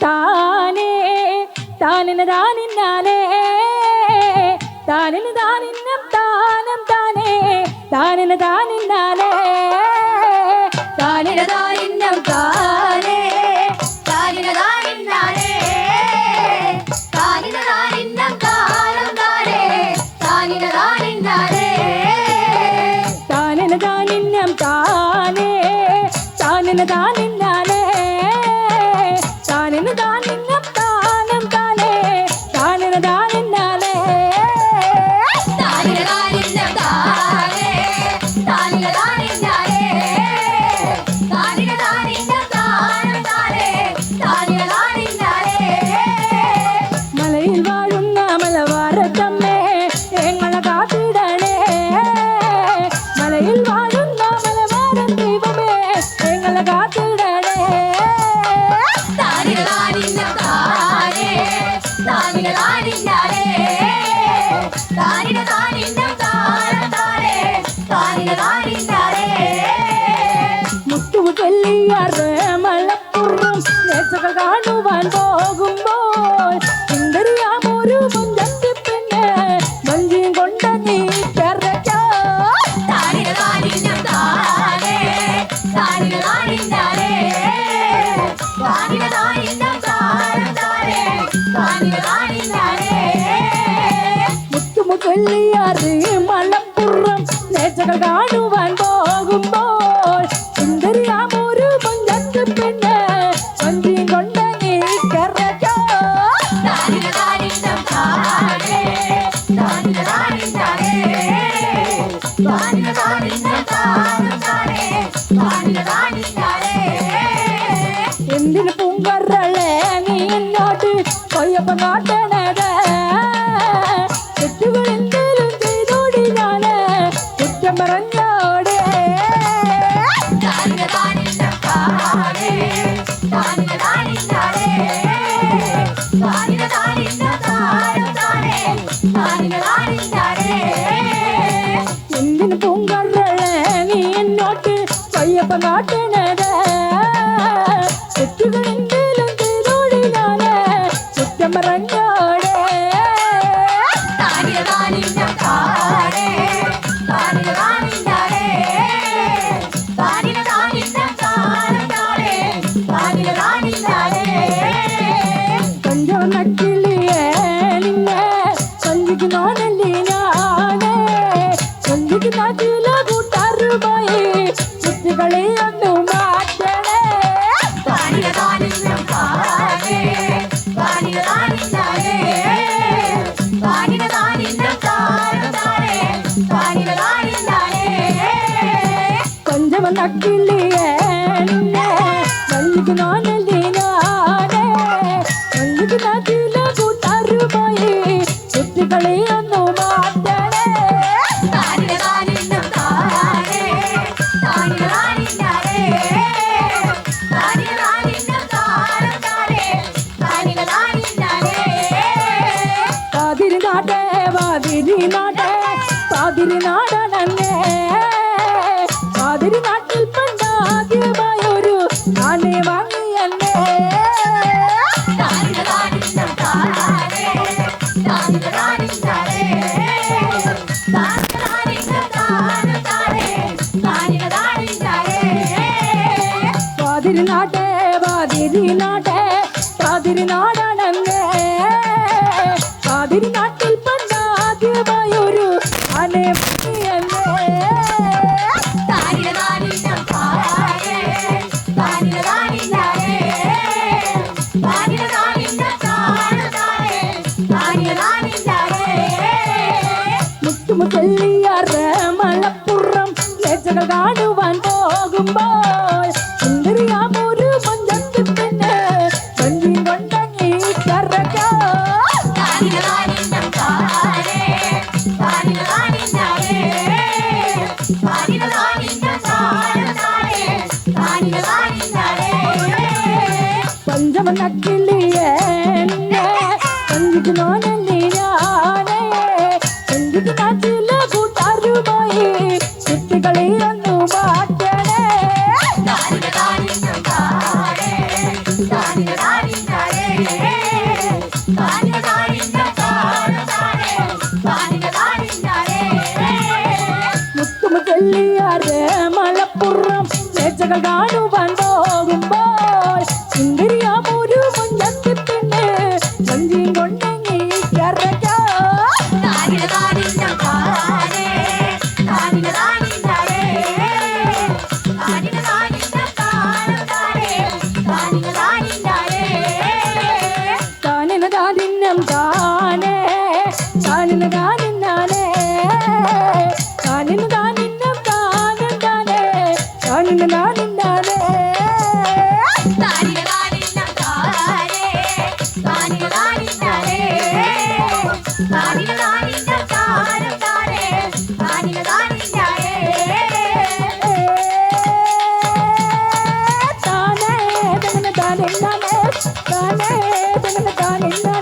താനേ താനിന് താനിന്നാലേ താനിന് താനിന്നം താനം താനേ താനിന് താനിന്നാലേ താനിന് താനിന്നം താനേ താനിന് താനിന്നാലേ താനിന് താനിന്നം താനം താനേ താനിന് താനിന്നാലേ താനിന് താനിന്നം താനേ താനിന് താനിന്നാലേ താനിന് താനിന്നം താനം താനേ താനിന് താനിന്നാലേ താനിന് താനിന്നം താനേ താനിന് താനിന്നാലേ താനിന് താനിന്നം താനം താനേ താനിന് താനിന്നാലേ മലയിൽ വാഴുന്ന മലവാരത്തമ്മേ ഞങ്ങളെ കാത്തിടണേ മലയിൽ വാഴുന്ന മലവാരം ദൈവമേ ഞങ്ങളെ കാത്തിടണേ താനിന് താനിന്നം താനേ താനിന് താനിന്നാലേ താനിന് താനിന്നം താനം താനേ താനിന് താനിന്നാലേ മുത്തുമുട്ടല്ലിയാറ് മലപ്പുറം നേർച്ചകൾ കാണുവാൻ പോകുമ്പോൾ സുന്ദരിയാമൊരു മുഞ്ചത്തി പെണ്ണ് മഞ്ചിയും കൊണ്ട് നീ കരയ്ക്കോ താനിന് താനിന്നം താനേ താനിന് താനിന്നാലേ താനിന് താനിന്നം താനം താനേ താനിന് താനിന്നാലേ മുത്തുമുട്ടല്ലിയാറ് മലപ്പുറം നേർച്ചകൾ കാണുവാൻ പോകുമ്പോൾ സുന്ദരിയാമൊരു മുഞ്ചത്തി പെണ്ണ് മഞ്ചിയും കൊണ്ട് നീ കരയ്ക്കോ താനിന് താനിന്നം താനേ താനിന് താനിന്നാലേ താനിന് താനിന്നം താനം താനേ താനിന് താനിന്നാലേ എന്തിന് പൂങ്കറളെ നീ എന്നോട് കൊയ്യപ്പം കാട്ടണത് തെറ്റുകൾ എന്തെങ്കിലും ചെയ്തോടി ഞാന് കുറ്റം പറഞ്ഞോടെ താനിന് താനിന്നം താനേ താനിന് താനിന്നാലേ താനിന് താനിന്നം താനം താനേ താനിന് താനിന്നാലേ എന്തിന് പൂങ്കറളെ നീ എന്നോട് കൊയ്യപ്പം കാട്ടണത് തെറ്റുകൾ എന്തെങ്കിലും ചെയ്തോടി ഞാന് കുറ്റം പറഞ്ഞോടെ താനിന് താനിന്നം താനേ താനിന് താനിന്നാലേ താനിന് താനിന്നം താനം താനേ താനിന് താനിന്നാലേ കൊഞ്ചം നക്കിളിയേ നിന്നെ കൊഞ്ചിക്കുന്നോനല്ലേ ഞാനേ കൊഞ്ചിക്കുന്ന ചില കൂട്ടാറുമായി കുട്ടികളെ ഒന്നു മാറ്റണേ താനിന് താനിന്നം താനേ താനിന് താനിന്നാലേ താനിന് താനിന്നം താനം താനേ താനിന് താനിന്നാലേ കൊഞ്ചം നക്കിളിയേ നിന്നെ കൊഞ്ചിക്കുന്നോനല്ലേ ഞാനേ കൊഞ്ചിക്കുന്ന ചില കൂട്ടാറുമായി കുട്ടികളെ ഒന്നു മാറ്റണേ താനിന് താനിന്നം താനേ താനിന് താനിന്നാലേ താനിന് താനിന്നം താനം താനേ താനിന് താനിന്നാലേ പാതിരി നാടേ പാതിരി നാടേ പാതിരി നാടണന്നേ പാതിരി നാട്ടിൽ പണ്ടാദ്യമായൊരു ആനെ വാങ്ങിയന്നേ താനിന് താനിന്നം താനേ താനിന് താനിന്നാലേ താനിന് താനിന്നം താനം താനേ താനിന് താനിന്നാലേ പാതിരി നാടേ പാതിരി നാടേ പാതിരി നാടണന്നേ പാതിരി നാട്ടിൽ പണ്ടാദ്യമായൊരു ആനെ വാങ്ങിയന്നേ താനിന് താനിന്നം താനേ താനിന് താനിന്നാലേ താനിന് താനിന്നം താനം താനേ താനിന് താനിന്നാലേ മുത്തുമുട്ടല്ലിയാറ് മലപ്പുറം നേർച്ചകൾ കാണുവാൻ പോകുമ്പോൾ സുന്ദരിയാമൊരു മുഞ്ചത്തി പെണ്ണ് മഞ്ചിയും കൊണ്ട് നീ കരയ്ക്കോ താനിന് താനിന്നം താനേ താനിന് താനിന്നാലേ താനിന് താനിന്നം താനം താനേ താനിന് താനിന്നാലേ പഞ്ചമ നക്കിളിയേ നിന്നെ കൊഞ്ചിക്കുന്നോനല്ലേ ഞാനേ കൊഞ്ചിക്കുന്ന ചില കൂട്ടാറുമായി കുട്ടികളെ ഒന്നു മാറ്റണേ താനിന് താനിന്നം താനേ താനിന് താനിന്നാലേ മുത്തുമുതല്ലിയാറ് മലപ്പുറം ചേച്ചകൾ കാണുവാൻ പോകുമ്പോൾ സുന്ദരിയാമൊരു മുഞ്ചത്തി പെണ്ണ് വഞ്ചിയും കൊണ്ടെങ്ങി കറക്കാ താനിനതാദിന്നം താനേ താനിനതാനിന്നാനേ താനിനതാനിന്നം താനം താനേ താനിനതാനിന്നാനേ താനേ തനന താനിന്നാനേ താനേ തനന താനിന്നാനേ